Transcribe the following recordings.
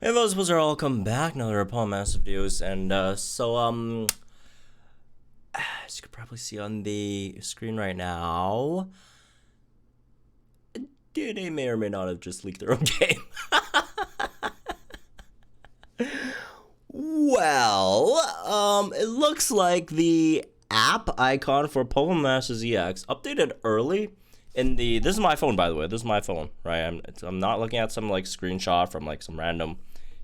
Hey those are all come back, another Paul Massive videos, and as you can probably see on the screen right now, DeNa may or may not have just leaked their own game. Well, it looks like the app icon for Pokemon Masters EX updated early in the. This is my phone, by the way. This is my phone, right? I'm not looking at some like screenshot from like some random,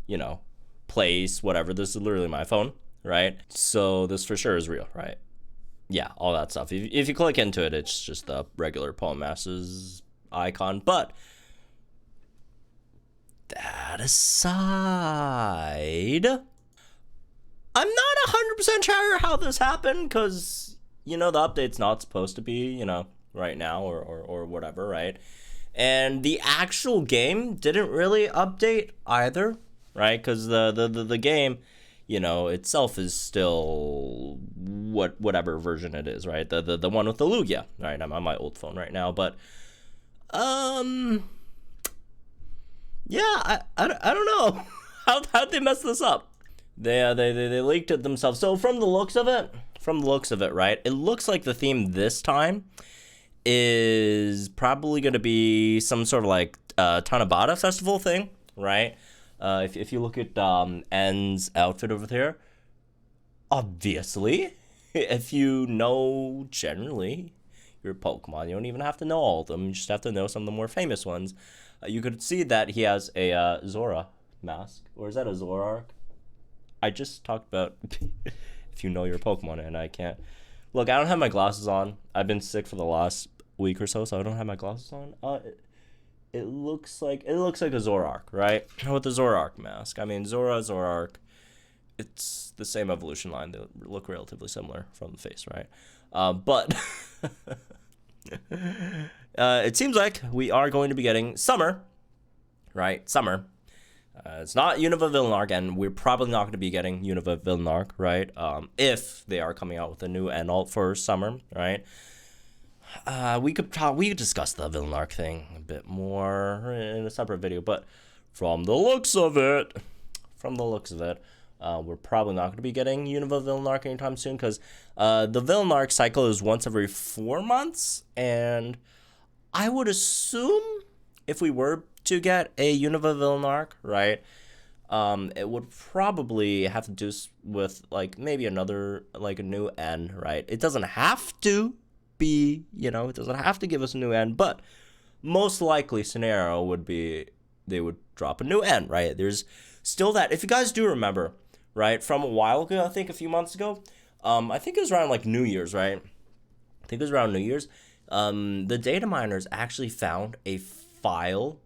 you know, place, whatever. This is literally my phone, right? So this for sure is real, right? Yeah, all that stuff. If you click into it, it's just the regular Pokemon Masters icon. But that aside, I'm not 100% sure how this happened, because, you know, the update's not supposed to be, you know, right now or whatever, right? And the actual game didn't really update either, right? Because the game, you know, itself is still whatever version it is, right? The one with the Lugia, right? I'm on my old phone right now, but yeah, I don't know how'd they mess this up. They leaked it themselves. So from the looks of it, right? It looks like the theme this time is probably going to be some sort of like Tanabata festival thing, right? If you look at N's outfit over there, obviously, if you know generally your Pokemon, you don't even have to know all of them. You just have to know some of the more famous ones. You could see that he has a Zora mask, or is that a Zoroark? I just talked about if you know your Pokemon, and I can't. Look, I don't have my glasses on. I've been sick for the last week or so I don't have my glasses on. It looks like a Zoroark, right? With the Zoroark mask. I mean, Zoroark. It's the same evolution line. They look relatively similar from the face, right? But it seems like we are going to be getting Summer, right? Summer. It's not Unova Villark, and we're probably not going to be getting Unova Villark, right? If they are coming out with a new adult for Summer, right? We could discuss the Villark thing a bit more in a separate video, but from the looks of it, we're probably not going to be getting Unova Villark anytime soon, because the Villark cycle is once every 4 months, and I would assume if we were to get a Unova Villark, right, it would probably have to do with like maybe another like a new N, right? It doesn't have to be, you know, it doesn't have to give us a new N, but most likely scenario would be they would drop a new N, right? There's still that. If you guys do remember, right, from a while ago, I think a few months ago, I think it was around like New Year's, right? I think it was around New Year's. The data miners actually found a file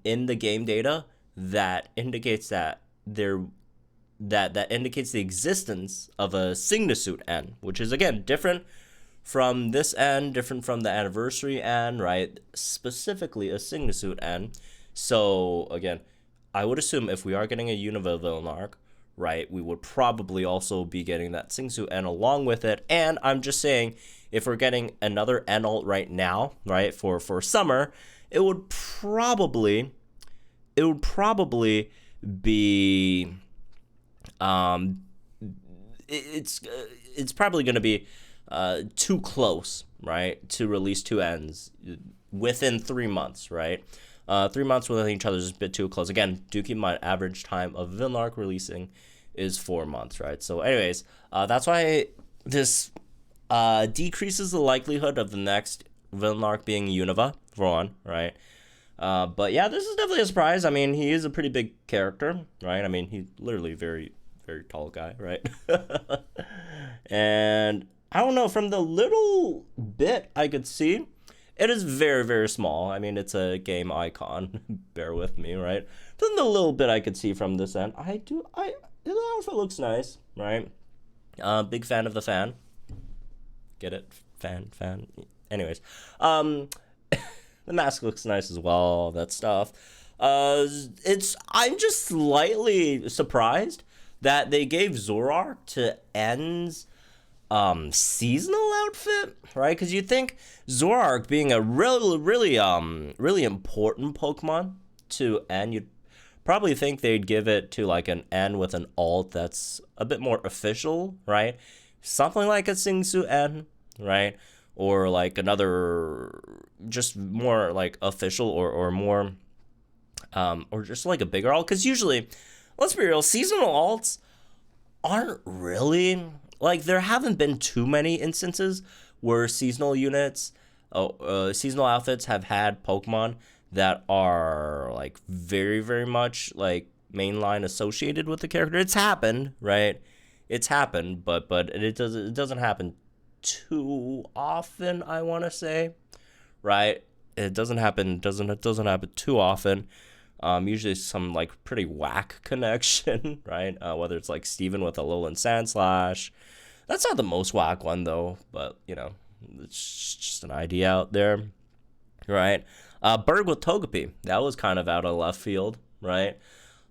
in the game data that indicates that that indicates the existence of a Signasuit N, which is again different from this N, different from the anniversary N, right? Specifically a Signasuit N. So again, I would assume if we are getting a Unova Villark, right, we would probably also be getting that Signasuit N along with it. And I'm just saying, if we're getting another N alt right now, right, for Summer, it would probably be it's probably going to be too close, right, to release two Ns within 3 months, right? 3 months within each other is a bit too close. Again, do keep in mind average time of Villark releasing is 4 months, right? So anyways, that's why this decreases the likelihood of the next Villark being Unova, for one, right? But yeah, this is definitely a surprise. I mean, he is a pretty big character, right? I mean, he's literally very, very tall guy, right? And I don't know, from the little bit I could see, it is very, very small. I mean, it's a game icon. Bear with me, right? From the little bit I could see from this end, the outfit looks nice, right? Big fan of the fan. Get it? Fan. Anyways, the mask looks nice as well, all that stuff. I'm just slightly surprised that they gave Zoroark to N's seasonal outfit, right? Because you think Zoroark being a really important Pokemon to N, you'd probably think they'd give it to like an N with an alt that's a bit more official, right? Something like a Singsu N, right? Or like another, just more like official or more, or just like a bigger alt. Because usually, let's be real, seasonal alts aren't really, like, there haven't been too many instances where seasonal units, seasonal outfits have had Pokemon that are like very, very much like mainline associated with the character. It's happened, right? It's happened, but it doesn't happen too often, I want to say, right? It doesn't happen too often. Usually some like pretty whack connection, right? Whether it's like Steven with a Alolan Sandslash. That's not the most whack one though, but you know, it's just an idea out there, right? Berg with Togepi. That was kind of out of left field, right?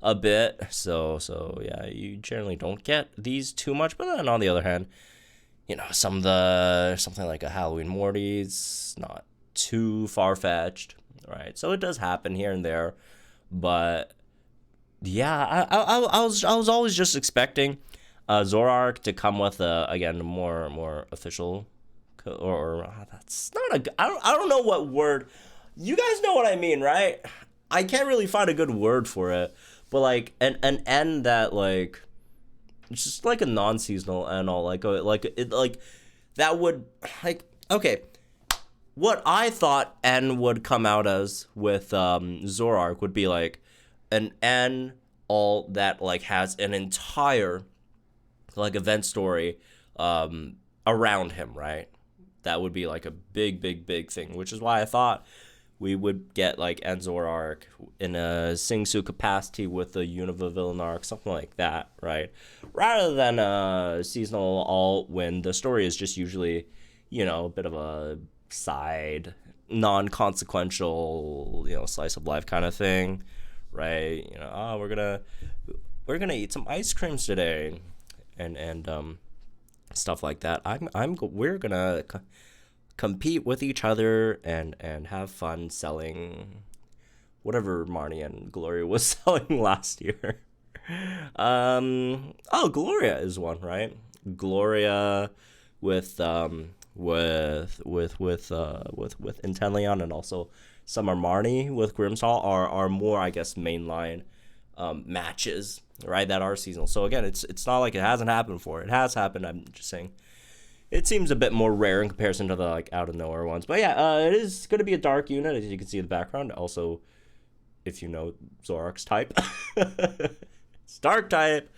A bit. So yeah, you generally don't get these too much, but then on the other hand, you know, something like a Halloween Morty's not too far-fetched, right? So it does happen here and there, but yeah, I was always just expecting Zoroark to come with again more official, or that's not a, I don't know what word, you guys know what I mean, right? I can't really find a good word for it, but like an N that like, it's just like a non-seasonal and all, like that would, like, okay, what I thought N would come out as with Zoroark would be like an N all that like has an entire like event story around him, right? That would be like a big thing, which is why I thought we would get like N Zoroark in a Singsu capacity with the Unova arc, something like that, right? Rather than a seasonal alt when the story is just usually, you know, a bit of a side, non-consequential, you know, slice of life kind of thing, right? You know, oh, we're gonna eat some ice creams today, and stuff like that. We're gonna compete with each other and have fun selling whatever Marnie and Gloria was selling last year. Gloria is one, right? Gloria with Inteleon, and also Summer Marnie with Grimmsnarl are more, I guess, mainline matches, right, that are seasonal. So again, it's not like it hasn't happened before. It has happened. I'm just saying it seems a bit more rare in comparison to the like out of nowhere ones. But yeah, it is going to be a dark unit, as you can see in the background. Also, if you know Zoroark's type, it's dark type.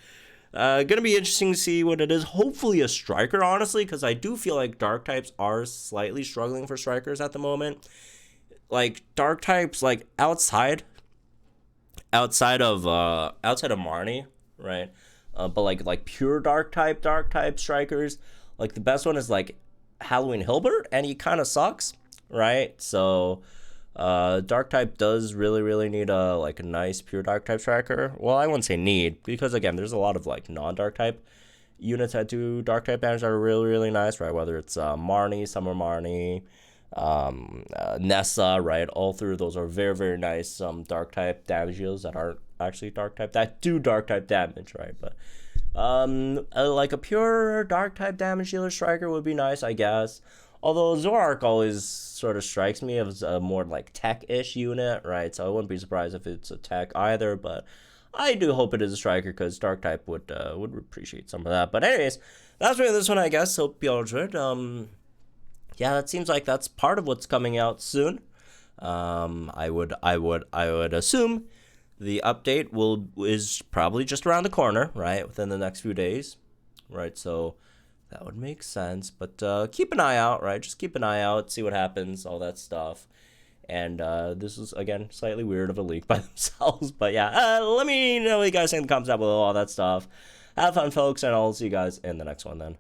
Gonna be interesting to see what it is. Hopefully a striker, honestly, because I do feel like dark types are slightly struggling for strikers at the moment. Like dark types, like outside of Marnie, right? But like pure dark type strikers, like the best one is like Halloween Hilbert, and he kind of sucks, right? So dark type does really need a like a nice pure dark type striker. Well, I wouldn't say need, because again, there's a lot of like non-dark type units that do dark type damage that are really nice, right? Whether it's Marnie, Summer Marnie, Nessa, right? All through those are very nice dark type damage deals that aren't actually dark type, that do dark type damage, right? But like a pure dark type damage dealer striker would be nice, I guess. Although Zoroark always sort of strikes me as a more like tech-ish unit, right? So I wouldn't be surprised if it's a tech either, but I do hope it is a striker, because dark type would appreciate some of that. But anyways, that's really this one, I guess. Hope y'all enjoyed. Yeah, that seems like that's part of what's coming out soon. I would assume the update is probably just around the corner, right? Within the next few days, right? So that would make sense. But keep an eye out, right? Just keep an eye out, see what happens, all that stuff. And this is, again, slightly weird of a leak by themselves. But yeah, let me know what you guys think in the comments down below, all that stuff. Have fun, folks, and I'll see you guys in the next one then.